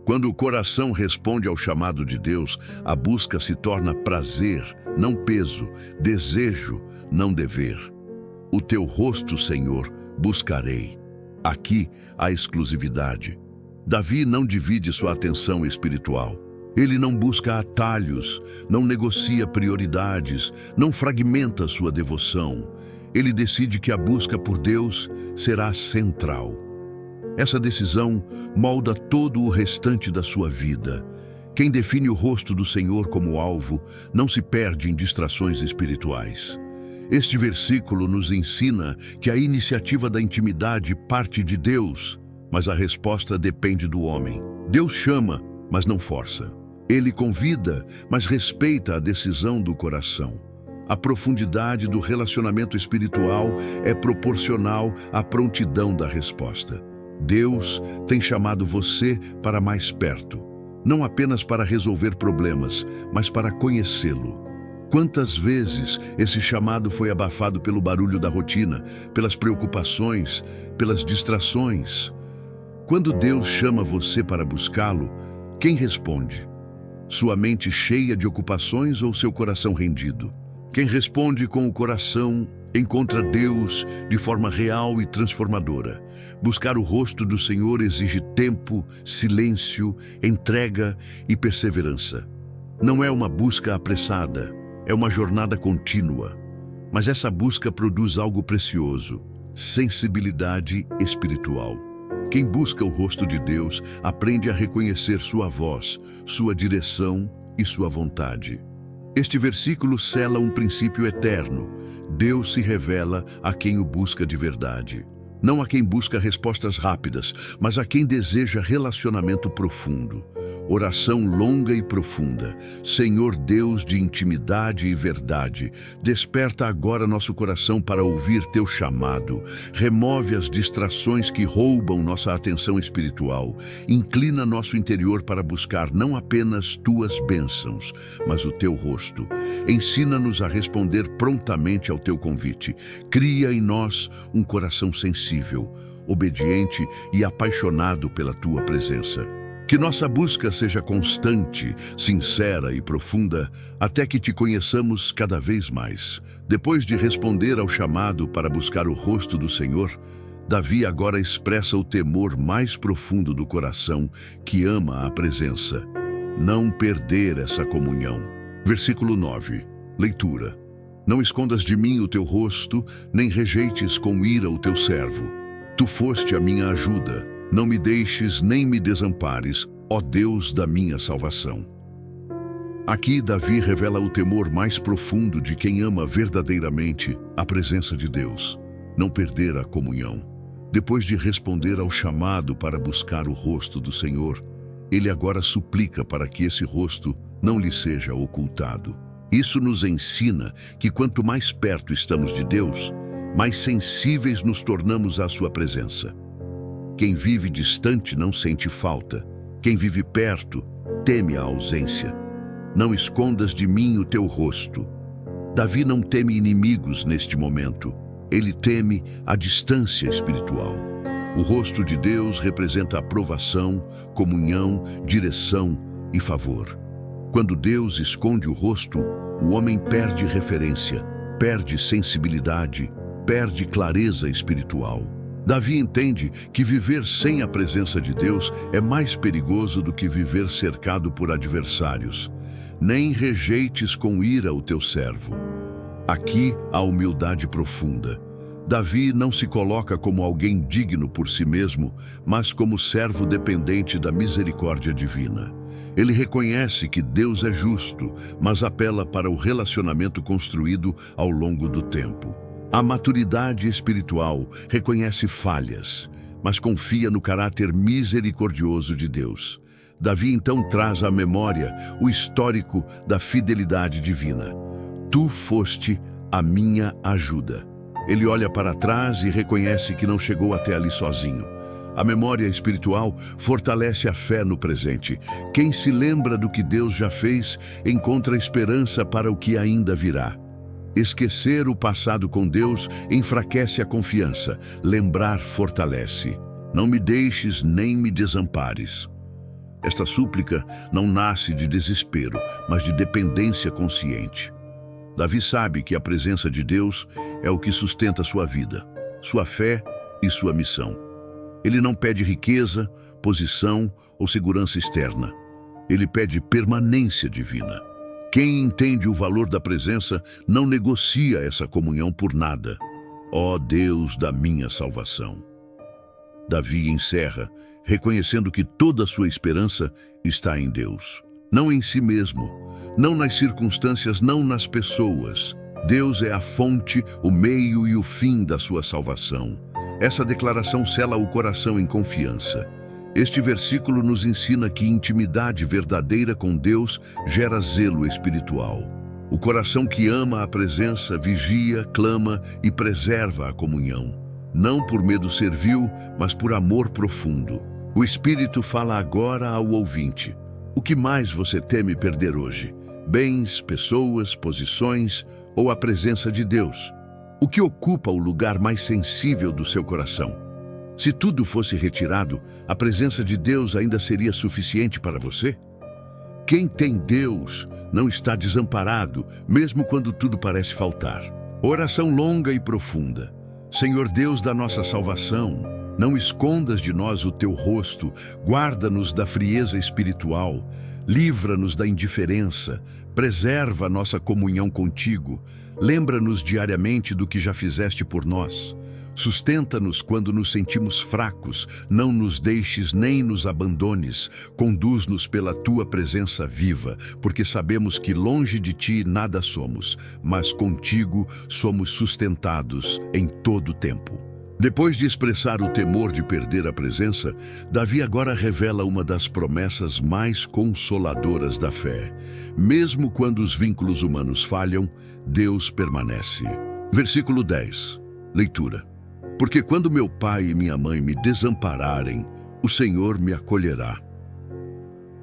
Quando o coração responde ao chamado de Deus, a busca se torna prazer, não peso, desejo, não dever. O teu rosto, Senhor, buscarei. Aqui há exclusividade. Davi não divide sua atenção espiritual. Ele não busca atalhos, não negocia prioridades, não fragmenta sua devoção. Ele decide que a busca por Deus será central. Essa decisão molda todo o restante da sua vida. Quem define o rosto do Senhor como alvo não se perde em distrações espirituais. Este versículo nos ensina que a iniciativa da intimidade parte de Deus, mas a resposta depende do homem. Deus chama, mas não força. Ele convida, mas respeita a decisão do coração. A profundidade do relacionamento espiritual é proporcional à prontidão da resposta. Deus tem chamado você para mais perto, não apenas para resolver problemas, mas para conhecê-lo. Quantas vezes esse chamado foi abafado pelo barulho da rotina, pelas preocupações, pelas distrações? Quando Deus chama você para buscá-lo, quem responde? Sua mente cheia de ocupações ou seu coração rendido? Quem responde com o coração encontra Deus de forma real e transformadora. Buscar o rosto do Senhor exige tempo, silêncio, entrega e perseverança. Não é uma busca apressada, é uma jornada contínua. Mas essa busca produz algo precioso: sensibilidade espiritual. Quem busca o rosto de Deus aprende a reconhecer sua voz, sua direção e sua vontade. Este versículo sela um princípio eterno. Deus se revela a quem o busca de verdade. Não a quem busca respostas rápidas, mas a quem deseja relacionamento profundo. Oração longa e profunda. Senhor Deus de intimidade e verdade, desperta agora nosso coração para ouvir teu chamado. Remove as distrações que roubam nossa atenção espiritual. Inclina nosso interior para buscar não apenas tuas bênçãos, mas o teu rosto. Ensina-nos a responder prontamente ao teu convite. Cria em nós um coração sensível, obediente e apaixonado pela tua presença. Que nossa busca seja constante, sincera e profunda, até que te conheçamos cada vez mais. Depois de responder ao chamado para buscar o rosto do Senhor, Davi agora expressa o temor mais profundo do coração que ama a presença. Não perder essa comunhão. Versículo 9. Leitura. Não escondas de mim o teu rosto, nem rejeites com ira o teu servo. Tu foste a minha ajuda. Não me deixes nem me desampares, ó Deus da minha salvação. Aqui Davi revela o temor mais profundo de quem ama verdadeiramente a presença de Deus. Não perder a comunhão. Depois de responder ao chamado para buscar o rosto do Senhor, ele agora suplica para que esse rosto não lhe seja ocultado. Isso nos ensina que quanto mais perto estamos de Deus, mais sensíveis nos tornamos à sua presença. Quem vive distante não sente falta. Quem vive perto teme a ausência. Não escondas de mim o teu rosto. Davi não teme inimigos neste momento. Ele teme a distância espiritual. O rosto de Deus representa aprovação, comunhão, direção e favor. Quando Deus esconde o rosto, o homem perde referência, perde sensibilidade, perde clareza espiritual. Davi entende que viver sem a presença de Deus é mais perigoso do que viver cercado por adversários. Nem rejeites com ira o teu servo. Aqui há humildade profunda. Davi não se coloca como alguém digno por si mesmo, mas como servo dependente da misericórdia divina. Ele reconhece que Deus é justo, mas apela para o relacionamento construído ao longo do tempo. A maturidade espiritual reconhece falhas, mas confia no caráter misericordioso de Deus. Davi então traz à memória o histórico da fidelidade divina. Tu foste a minha ajuda. Ele olha para trás e reconhece que não chegou até ali sozinho. A memória espiritual fortalece a fé no presente. Quem se lembra do que Deus já fez, encontra esperança para o que ainda virá. Esquecer o passado com Deus enfraquece a confiança. Lembrar fortalece. Não me deixes nem me desampares. Esta súplica não nasce de desespero, mas de dependência consciente. Davi sabe que a presença de Deus é o que sustenta sua vida, sua fé e sua missão. Ele não pede riqueza, posição ou segurança externa. Ele pede permanência divina. Quem entende o valor da presença não negocia essa comunhão por nada. Ó Deus da minha salvação. Davi encerra, reconhecendo que toda a sua esperança está em Deus. Não em si mesmo, não nas circunstâncias, não nas pessoas. Deus é a fonte, o meio e o fim da sua salvação. Essa declaração sela o coração em confiança. Este versículo nos ensina que intimidade verdadeira com Deus gera zelo espiritual. O coração que ama a presença vigia, clama e preserva a comunhão. Não por medo servil, mas por amor profundo. O Espírito fala agora ao ouvinte. O que mais você teme perder hoje? Bens, pessoas, posições ou a presença de Deus? O que ocupa o lugar mais sensível do seu coração? Se tudo fosse retirado, a presença de Deus ainda seria suficiente para você? Quem tem Deus não está desamparado, mesmo quando tudo parece faltar. Oração longa e profunda. Senhor Deus da nossa salvação, não escondas de nós o teu rosto, guarda-nos da frieza espiritual. Livra-nos da indiferença, preserva nossa comunhão contigo, lembra-nos diariamente do que já fizeste por nós. Sustenta-nos quando nos sentimos fracos, não nos deixes nem nos abandones, conduz-nos pela tua presença viva, porque sabemos que longe de ti nada somos, mas contigo somos sustentados em todo o tempo. Depois de expressar o temor de perder a presença, Davi agora revela uma das promessas mais consoladoras da fé. Mesmo quando os vínculos humanos falham, Deus permanece. Versículo 10. Leitura. Porque quando meu pai e minha mãe me desampararem, o Senhor me acolherá.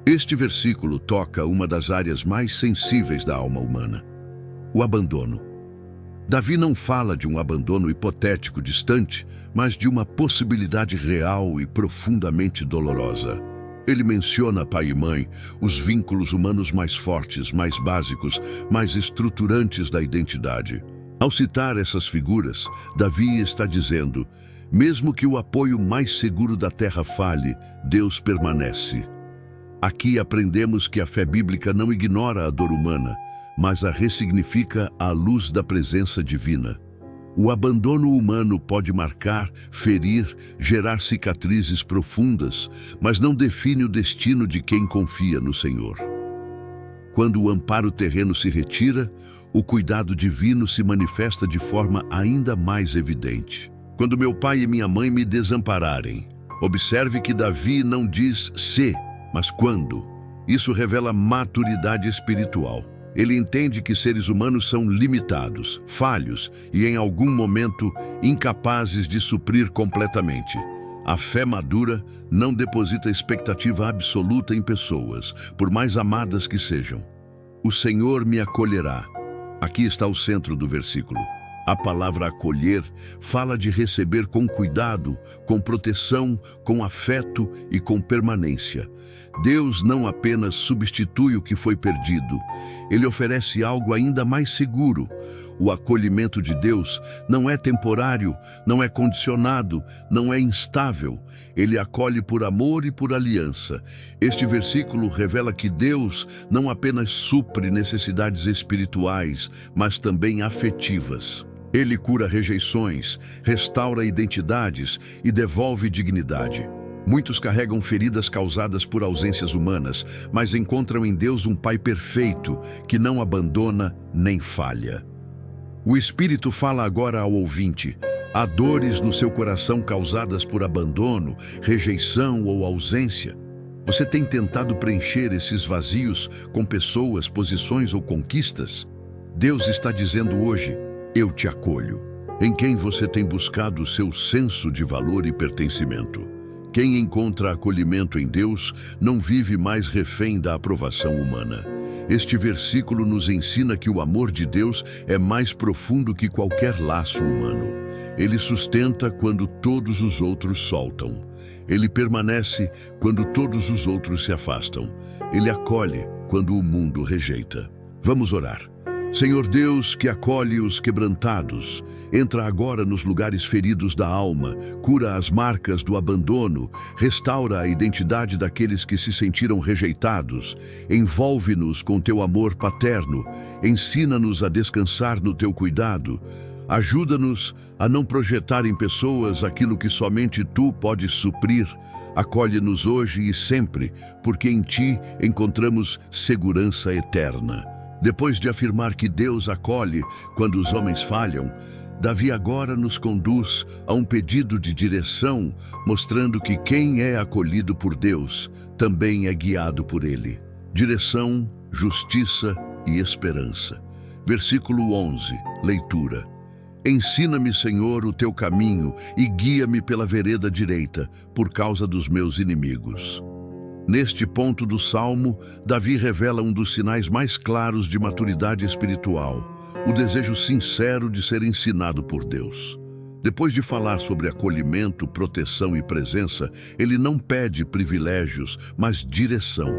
Este versículo toca uma das áreas mais sensíveis da alma humana: o abandono. Davi não fala de um abandono hipotético distante, mas de uma possibilidade real e profundamente dolorosa. Ele menciona pai e mãe, os vínculos humanos mais fortes, mais básicos, mais estruturantes da identidade. Ao citar essas figuras, Davi está dizendo: mesmo que o apoio mais seguro da terra falhe, Deus permanece. Aqui aprendemos que a fé bíblica não ignora a dor humana, mas a ressignifica à luz da presença divina. O abandono humano pode marcar, ferir, gerar cicatrizes profundas, mas não define o destino de quem confia no Senhor. Quando o amparo terreno se retira, o cuidado divino se manifesta de forma ainda mais evidente. Quando meu pai e minha mãe me desampararem, observe que Davi não diz se, mas quando. Isso revela maturidade espiritual. Ele entende que seres humanos são limitados, falhos e, em algum momento, incapazes de suprir completamente. A fé madura não deposita expectativa absoluta em pessoas, por mais amadas que sejam. O Senhor me acolherá. Aqui está o centro do versículo. A palavra acolher fala de receber com cuidado, com proteção, com afeto e com permanência. Deus não apenas substitui o que foi perdido, Ele oferece algo ainda mais seguro. O acolhimento de Deus não é temporário, não é condicionado, não é instável. Ele acolhe por amor e por aliança. Este versículo revela que Deus não apenas supre necessidades espirituais, mas também afetivas. Ele cura rejeições, restaura identidades e devolve dignidade. Muitos carregam feridas causadas por ausências humanas, mas encontram em Deus um Pai perfeito, que não abandona nem falha. O Espírito fala agora ao ouvinte: há dores no seu coração causadas por abandono, rejeição ou ausência. Você tem tentado preencher esses vazios com pessoas, posições ou conquistas? Deus está dizendo hoje: eu te acolho. Em quem você tem buscado o seu senso de valor e pertencimento? Quem encontra acolhimento em Deus não vive mais refém da aprovação humana. Este versículo nos ensina que o amor de Deus é mais profundo que qualquer laço humano. Ele sustenta quando todos os outros soltam. Ele permanece quando todos os outros se afastam. Ele acolhe quando o mundo rejeita. Vamos orar. Senhor Deus, que acolhe os quebrantados, entra agora nos lugares feridos da alma, cura as marcas do abandono, restaura a identidade daqueles que se sentiram rejeitados, envolve-nos com teu amor paterno, ensina-nos a descansar no teu cuidado, ajuda-nos a não projetar em pessoas aquilo que somente tu podes suprir. Acolhe-nos hoje e sempre, porque em ti encontramos segurança eterna. Depois de afirmar que Deus acolhe quando os homens falham, Davi agora nos conduz a um pedido de direção, mostrando que quem é acolhido por Deus também é guiado por Ele. Direção, justiça e esperança. Versículo 11, leitura. Ensina-me, Senhor, o teu caminho e guia-me pela vereda direita, por causa dos meus inimigos. Neste ponto do Salmo, Davi revela um dos sinais mais claros de maturidade espiritual, o desejo sincero de ser ensinado por Deus. Depois de falar sobre acolhimento, proteção e presença, ele não pede privilégios, mas direção.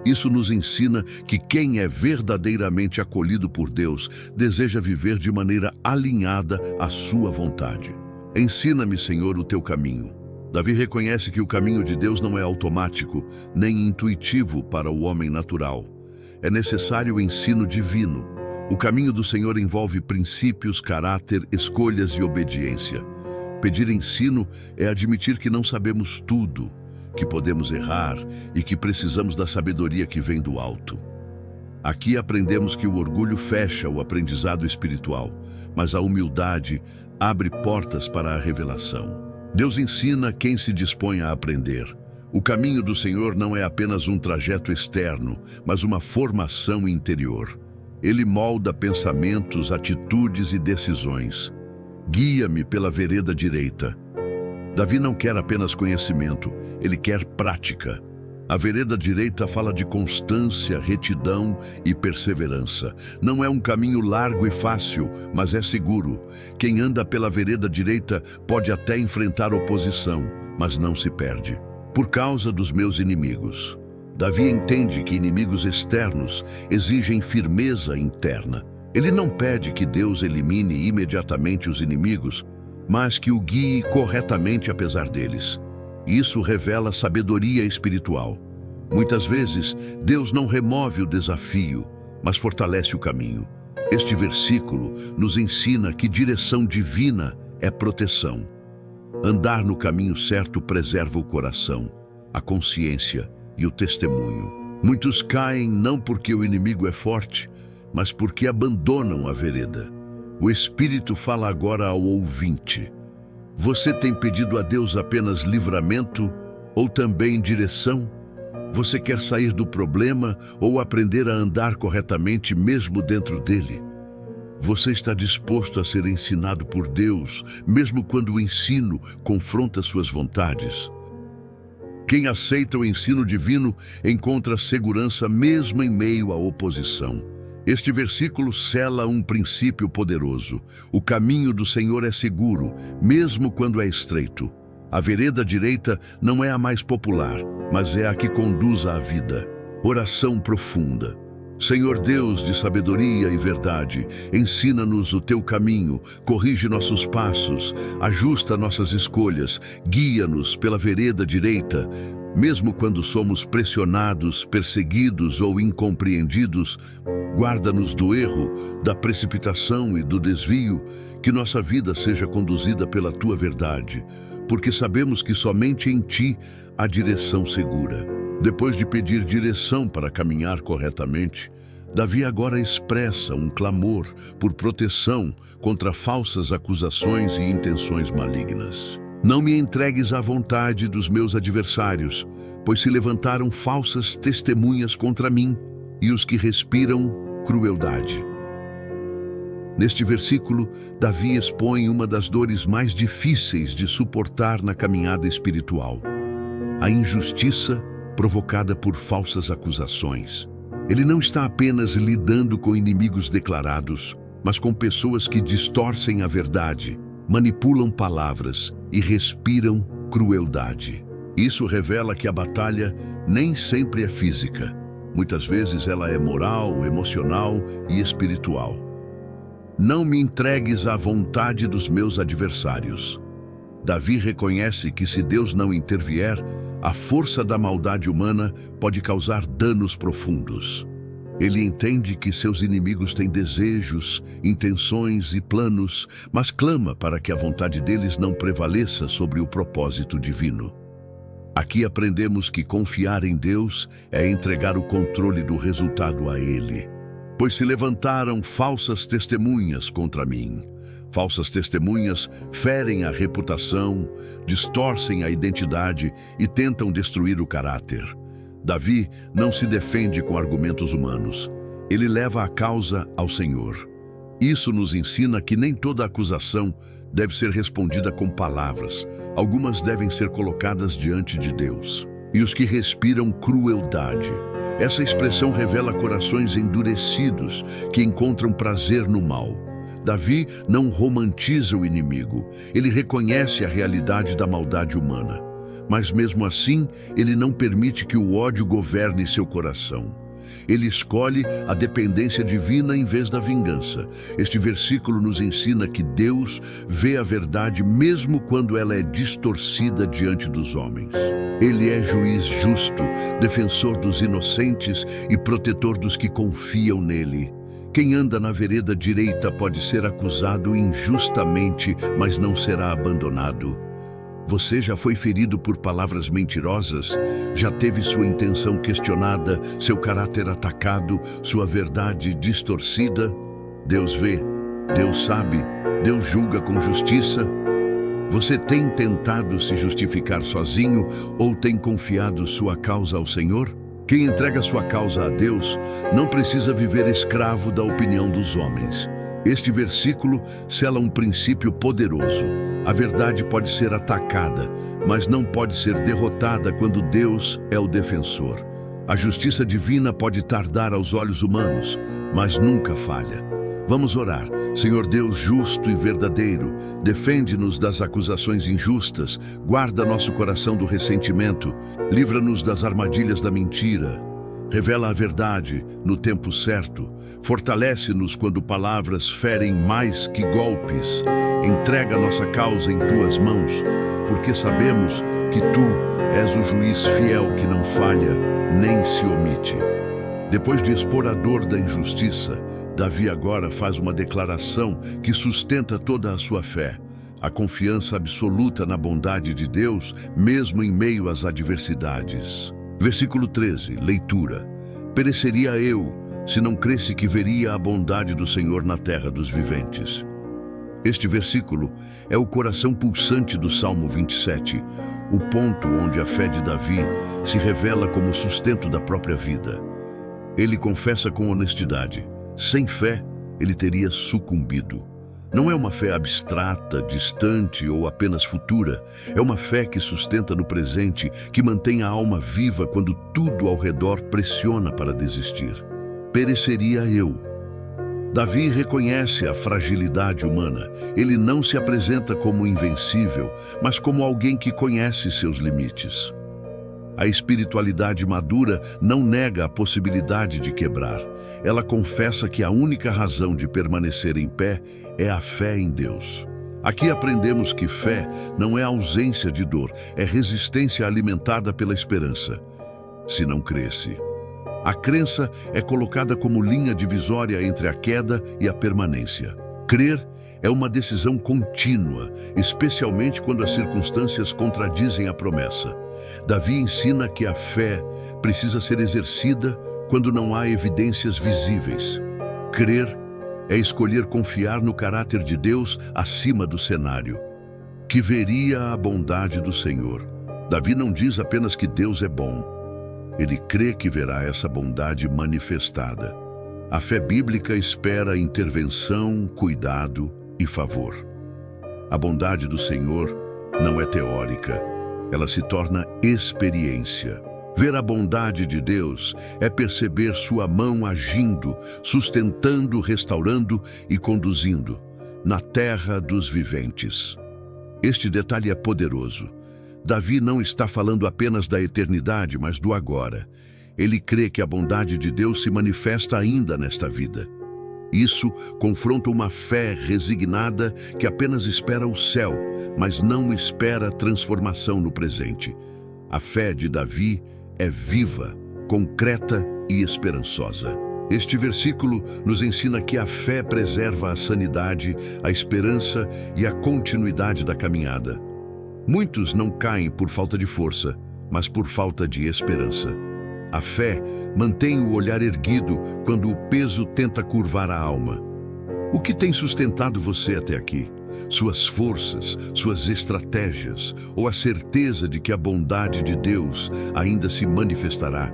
Isso nos ensina que quem é verdadeiramente acolhido por Deus deseja viver de maneira alinhada à sua vontade. Ensina-me, Senhor, o teu caminho. Davi reconhece que o caminho de Deus não é automático, nem intuitivo para o homem natural. É necessário o ensino divino. O caminho do Senhor envolve princípios, caráter, escolhas e obediência. Pedir ensino é admitir que não sabemos tudo, que podemos errar e que precisamos da sabedoria que vem do alto. Aqui aprendemos que o orgulho fecha o aprendizado espiritual, mas a humildade abre portas para a revelação. Deus ensina quem se dispõe a aprender. O caminho do Senhor não é apenas um trajeto externo, mas uma formação interior. Ele molda pensamentos, atitudes e decisões. Guia-me pela vereda direita. Davi não quer apenas conhecimento, ele quer prática. A vereda direita fala de constância, retidão e perseverança. Não é um caminho largo e fácil, mas é seguro. Quem anda pela vereda direita pode até enfrentar oposição, mas não se perde. Por causa dos meus inimigos. Davi entende que inimigos externos exigem firmeza interna. Ele não pede que Deus elimine imediatamente os inimigos, mas que o guie corretamente apesar deles. Isso revela sabedoria espiritual. Muitas vezes, Deus não remove o desafio, mas fortalece o caminho. Este versículo nos ensina que direção divina é proteção. Andar no caminho certo preserva o coração, a consciência e o testemunho. Muitos caem não porque o inimigo é forte, mas porque abandonam a vereda. O Espírito fala agora ao ouvinte. Você tem pedido a Deus apenas livramento ou também direção? Você quer sair do problema ou aprender a andar corretamente mesmo dentro dele? Você está disposto a ser ensinado por Deus, mesmo quando o ensino confronta suas vontades? Quem aceita o ensino divino encontra segurança mesmo em meio à oposição. Este versículo sela um princípio poderoso. O caminho do Senhor é seguro, mesmo quando é estreito. A vereda direita não é a mais popular, mas é a que conduz à vida. Oração profunda. Senhor Deus de sabedoria e verdade, ensina-nos o teu caminho, corrige nossos passos, ajusta nossas escolhas, guia-nos pela vereda direita. Mesmo quando somos pressionados, perseguidos ou incompreendidos, guarda-nos do erro, da precipitação e do desvio, que nossa vida seja conduzida pela tua verdade, porque sabemos que somente em ti há direção segura. Depois de pedir direção para caminhar corretamente, Davi agora expressa um clamor por proteção contra falsas acusações e intenções malignas. Não me entregues à vontade dos meus adversários, pois se levantaram falsas testemunhas contra mim e os que respiram crueldade. Neste versículo, Davi expõe uma das dores mais difíceis de suportar na caminhada espiritual: a injustiça provocada por falsas acusações. Ele não está apenas lidando com inimigos declarados, mas com pessoas que distorcem a verdade, manipulam palavras e respiram crueldade. Isso revela que a batalha nem sempre é física. Muitas vezes ela é moral, emocional e espiritual. Não me entregues à vontade dos meus adversários. Davi reconhece que se Deus não intervier, a força da maldade humana pode causar danos profundos. Ele entende que seus inimigos têm desejos, intenções e planos, mas clama para que a vontade deles não prevaleça sobre o propósito divino. Aqui aprendemos que confiar em Deus é entregar o controle do resultado a Ele. Pois se levantaram falsas testemunhas contra mim. Falsas testemunhas ferem a reputação, distorcem a identidade e tentam destruir o caráter. Davi não se defende com argumentos humanos. Ele leva a causa ao Senhor. Isso nos ensina que nem toda acusação deve ser respondida com palavras. Algumas devem ser colocadas diante de Deus. E os que respiram crueldade. Essa expressão revela corações endurecidos que encontram prazer no mal. Davi não romantiza o inimigo. Ele reconhece a realidade da maldade humana. Mas mesmo assim, ele não permite que o ódio governe seu coração. Ele escolhe a dependência divina em vez da vingança. Este versículo nos ensina que Deus vê a verdade mesmo quando ela é distorcida diante dos homens. Ele é juiz justo, defensor dos inocentes e protetor dos que confiam nele. Quem anda na vereda direita pode ser acusado injustamente, mas não será abandonado. Você já foi ferido por palavras mentirosas? Já teve sua intenção questionada, seu caráter atacado, sua verdade distorcida? Deus vê, Deus sabe, Deus julga com justiça. Você tem tentado se justificar sozinho ou tem confiado sua causa ao Senhor? Quem entrega sua causa a Deus não precisa viver escravo da opinião dos homens. Este versículo sela um princípio poderoso. A verdade pode ser atacada, mas não pode ser derrotada quando Deus é o defensor. A justiça divina pode tardar aos olhos humanos, mas nunca falha. Vamos orar. Senhor Deus justo e verdadeiro, defende-nos das acusações injustas, guarda nosso coração do ressentimento, livra-nos das armadilhas da mentira. Revela a verdade no tempo certo, fortalece-nos quando palavras ferem mais que golpes. Entrega nossa causa em tuas mãos, porque sabemos que tu és o juiz fiel que não falha nem se omite. Depois de expor a dor da injustiça, Davi agora faz uma declaração que sustenta toda a sua fé. A confiança absoluta na bondade de Deus, mesmo em meio às adversidades. Versículo 13, leitura. Pereceria eu, se não cresse que veria a bondade do Senhor na terra dos viventes. Este versículo é o coração pulsante do Salmo 27, o ponto onde a fé de Davi se revela como sustento da própria vida. Ele confessa com honestidade: sem fé, ele teria sucumbido. Não é uma fé abstrata, distante ou apenas futura. É uma fé que sustenta no presente, que mantém a alma viva quando tudo ao redor pressiona para desistir. Pereceria eu. Davi reconhece a fragilidade humana. Ele não se apresenta como invencível, mas como alguém que conhece seus limites. A espiritualidade madura não nega a possibilidade de quebrar. Ela confessa que a única razão de permanecer em pé é a fé em Deus. Aqui aprendemos que fé não é ausência de dor, é resistência alimentada pela esperança. Se não cresce. A crença é colocada como linha divisória entre a queda e a permanência. Crer é uma decisão contínua, especialmente quando as circunstâncias contradizem a promessa. Davi ensina que a fé precisa ser exercida quando não há evidências visíveis. Crer é escolher confiar no caráter de Deus acima do cenário, que veria a bondade do Senhor. Davi não diz apenas que Deus é bom. Ele crê que verá essa bondade manifestada. A fé bíblica espera intervenção, cuidado e favor. A bondade do Senhor não é teórica, ela se torna experiência. Ver a bondade de Deus é perceber sua mão agindo, sustentando, restaurando e conduzindo na terra dos viventes. Este detalhe é poderoso. Davi não está falando apenas da eternidade, mas do agora. Ele crê que a bondade de Deus se manifesta ainda nesta vida. Isso confronta uma fé resignada que apenas espera o céu, mas não espera transformação no presente. A fé de Davi é viva, concreta e esperançosa. Este versículo nos ensina que a fé preserva a sanidade, a esperança e a continuidade da caminhada. Muitos não caem por falta de força, mas por falta de esperança. A fé mantém o olhar erguido quando o peso tenta curvar a alma. O que tem sustentado você até aqui? Suas forças, suas estratégias ou a certeza de que a bondade de Deus ainda se manifestará?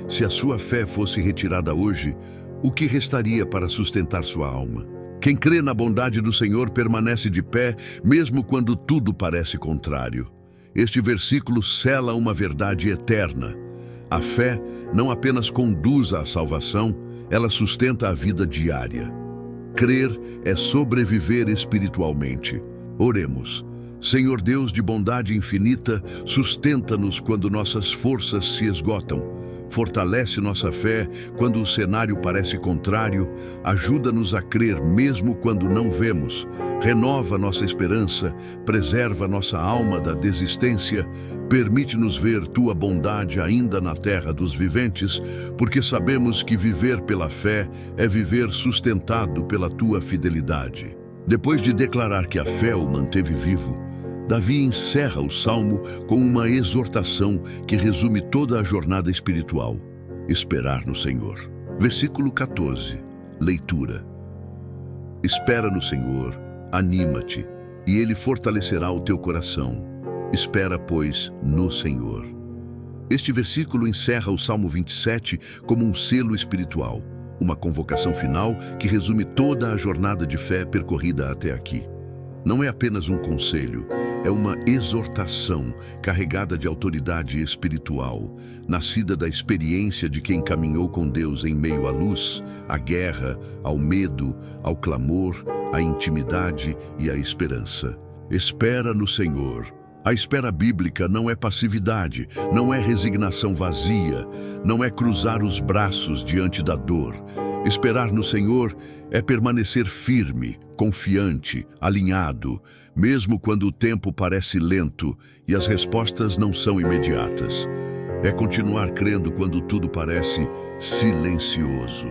Se a sua fé fosse retirada hoje, o que restaria para sustentar sua alma? Quem crê na bondade do Senhor permanece de pé, mesmo quando tudo parece contrário. Este versículo sela uma verdade eterna. A fé não apenas conduz à salvação, ela sustenta a vida diária. Crer é sobreviver espiritualmente. Oremos. Senhor Deus de bondade infinita, sustenta-nos quando nossas forças se esgotam. Fortalece nossa fé quando o cenário parece contrário, ajuda-nos a crer mesmo quando não vemos, renova nossa esperança, preserva nossa alma da desistência, permite-nos ver Tua bondade ainda na terra dos viventes, porque sabemos que viver pela fé é viver sustentado pela Tua fidelidade. Depois de declarar que a fé o manteve vivo, Davi encerra o salmo com uma exortação que resume toda a jornada espiritual: esperar no Senhor. Versículo 14, leitura. Espera no Senhor, anima-te, e Ele fortalecerá o teu coração. Espera, pois, no Senhor. Este versículo encerra o Salmo 27 como um selo espiritual, uma convocação final que resume toda a jornada de fé percorrida até aqui. Não é apenas um conselho, é uma exortação carregada de autoridade espiritual, nascida da experiência de quem caminhou com Deus em meio à luz, à guerra, ao medo, ao clamor, à intimidade e à esperança. Espera no Senhor. A espera bíblica não é passividade, não é resignação vazia, não é cruzar os braços diante da dor. Esperar no Senhor é permanecer firme, confiante, alinhado, mesmo quando o tempo parece lento e as respostas não são imediatas. É continuar crendo quando tudo parece silencioso.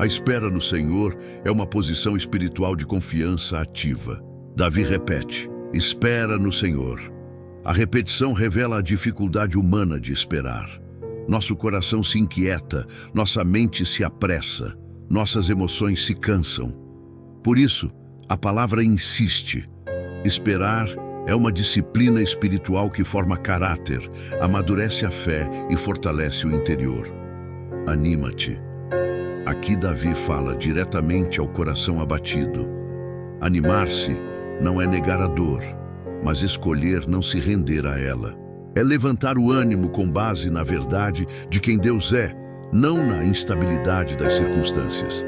A espera no Senhor é uma posição espiritual de confiança ativa. Davi repete: espera no Senhor. A repetição revela a dificuldade humana de esperar. Nosso coração se inquieta, nossa mente se apressa, nossas emoções se cansam. Por isso, a palavra insiste. Esperar é uma disciplina espiritual que forma caráter, amadurece a fé e fortalece o interior. Anima-te. Aqui Davi fala diretamente ao coração abatido. Animar-se não é negar a dor, mas escolher não se render a ela. É levantar o ânimo com base na verdade de quem Deus é, não na instabilidade das circunstâncias.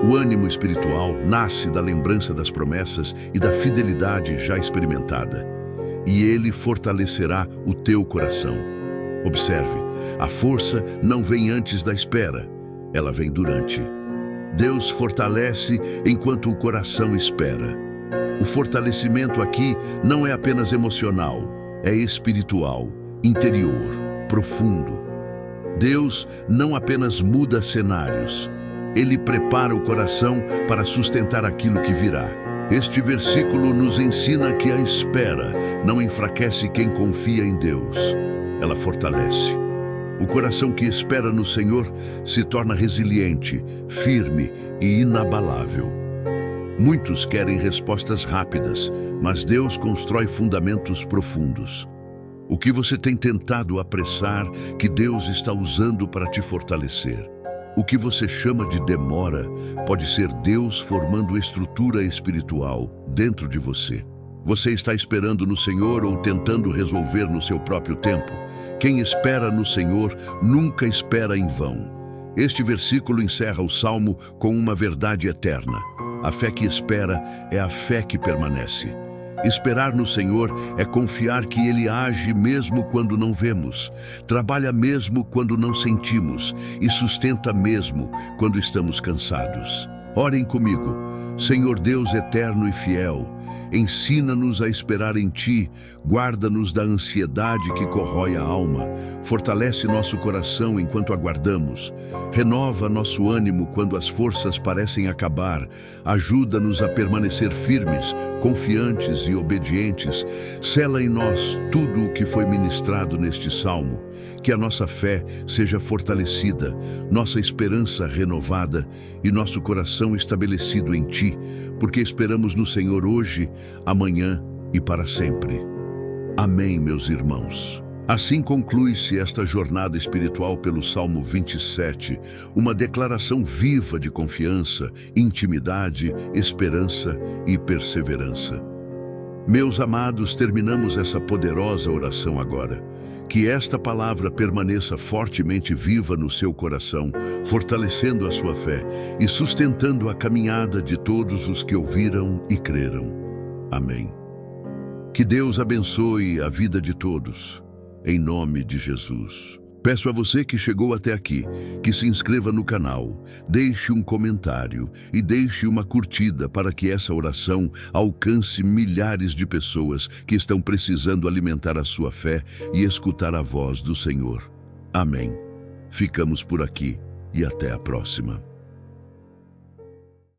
O ânimo espiritual nasce da lembrança das promessas e da fidelidade já experimentada. E ele fortalecerá o teu coração. Observe, a força não vem antes da espera, ela vem durante. Deus fortalece enquanto o coração espera. O fortalecimento aqui não é apenas emocional, é espiritual, interior, profundo. Deus não apenas muda cenários, Ele prepara o coração para sustentar aquilo que virá. Este versículo nos ensina que a espera não enfraquece quem confia em Deus, ela fortalece. O coração que espera no Senhor se torna resiliente, firme e inabalável. Muitos querem respostas rápidas, mas Deus constrói fundamentos profundos. O que você tem tentado apressar, que Deus está usando para te fortalecer? O que você chama de demora, pode ser Deus formando estrutura espiritual dentro de você. Você está esperando no Senhor ou tentando resolver no seu próprio tempo? Quem espera no Senhor nunca espera em vão. Este versículo encerra o Salmo com uma verdade eterna. A fé que espera é a fé que permanece. Esperar no Senhor é confiar que Ele age mesmo quando não vemos, trabalha mesmo quando não sentimos e sustenta mesmo quando estamos cansados. Orem comigo. Senhor Deus eterno e fiel, ensina-nos a esperar em Ti, guarda-nos da ansiedade que corrói a alma, fortalece nosso coração enquanto aguardamos, renova nosso ânimo quando as forças parecem acabar, ajuda-nos a permanecer firmes, confiantes e obedientes, sela em nós tudo o que foi ministrado neste salmo, que a nossa fé seja fortalecida, nossa esperança renovada e nosso coração estabelecido em Ti, porque esperamos no Senhor hoje, amanhã e para sempre. Amém, meus irmãos. Assim conclui-se esta jornada espiritual pelo Salmo 27, uma declaração viva de confiança, intimidade, esperança e perseverança. Meus amados, terminamos essa poderosa oração agora. Que esta palavra permaneça fortemente viva no seu coração, fortalecendo a sua fé e sustentando a caminhada de todos os que ouviram e creram. Amém. Que Deus abençoe a vida de todos, em nome de Jesus. Peço a você que chegou até aqui, que se inscreva no canal, deixe um comentário e deixe uma curtida para que essa oração alcance milhares de pessoas que estão precisando alimentar a sua fé e escutar a voz do Senhor. Amém. Ficamos por aqui e até a próxima.